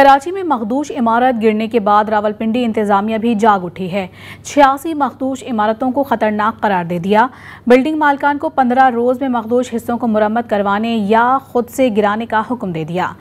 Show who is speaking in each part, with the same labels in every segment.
Speaker 1: कराची में मखदूश इमारत गिरने के बाद रावलपिंडी इंतजामिया भी जाग उठी है। 86 मखदूश इमारतों को खतरनाक करार दे दिया। बिल्डिंग मालकान को 15 रोज में मखदूश हिस्सों को मुरम्मत करवाने या खुद से गिराने का हुक्म दे दिया।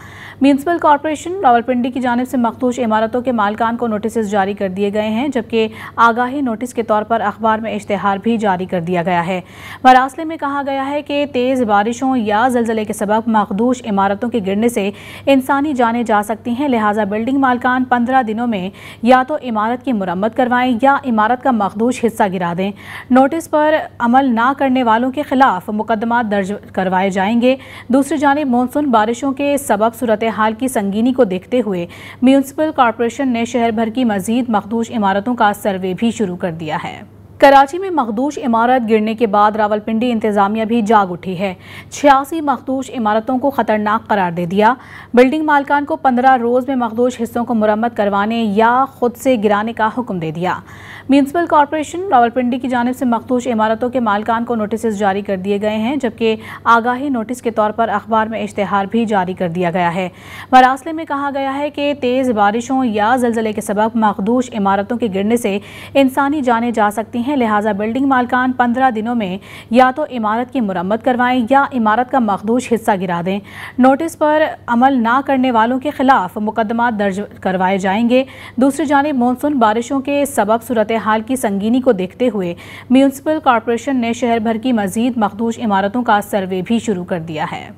Speaker 1: म्यूनिसिपल कॉर्पोरेशन रावलपिंडी की जानिब से मखदूश इमारतों के मालकान को नोटिस जारी कर दिए गए हैं, जबकि आगाही नोटिस के तौर पर अखबार में इश्तिहार भी जारी कर दिया गया है। मरासले में कहा गया है कि तेज बारिशों या ज़लज़ले के सबब मखदूश इमारतों के गिरने से इंसानी जानें जा सकती हैं, लिहाजा बिल्डिंग मालकान 15 दिनों में या तो इमारत की मुरम्मत करवाएं या इमारत का मखदूश हिस्सा गिरा दें। नोटिस पर अमल ना करने वालों के खिलाफ मुकदमा दर्ज करवाए जाएंगे। दूसरी जानिब मानसून बारिशों के सबब सूरत हाल की संगीनी को देखते हुए म्यूनिसिपल कॉर्पोरेशन ने शहर भर की मजीद मखदूश इमारतों का सर्वे भी शुरू कर दिया है। कराची में मखदूश इमारत गिरने के बाद रावलपिंडी इंतजामिया भी जाग उठी है। 86 मखदूश इमारतों को खतरनाक करार दे दिया। बिल्डिंग मालकान को 15 रोज में मखदूश हिस्सों को मुरम्मत करवाने या खुद से गिराने का हुक्म दे दिया। म्यूनिसिपल कॉर्पोरेशन रावलपिंडी की जानिब से मखदूश इमारतों के मालकान को नोटिस जारी कर दिए गए हैं, जबकि आगाही नोटिस के तौर पर अखबार में इश्तिहार भी जारी कर दिया गया है। मरासले में कहा गया है कि तेज बारिशों या ज़लज़ले के सबब मखदूश इमारतों के गिरने से इंसानी जानें जा सकती हैं, लिहाजा बिल्डिंग मालकान 15 दिनों में या तो इमारत की मुरम्मत करवाएं या इमारत का मखदूश हिस्सा गिरा दें। नोटिस पर अमल ना करने वालों के खिलाफ मुकदमा दर्ज करवाए जाएंगे। दूसरी जानिब मानसून बारिशों के सबब सूरत हाल की संगीनी को देखते हुए म्यूनिसिपल कॉर्पोरेशन ने शहर भर की मजीद मखदूश इमारतों का सर्वे भी शुरू कर दिया है।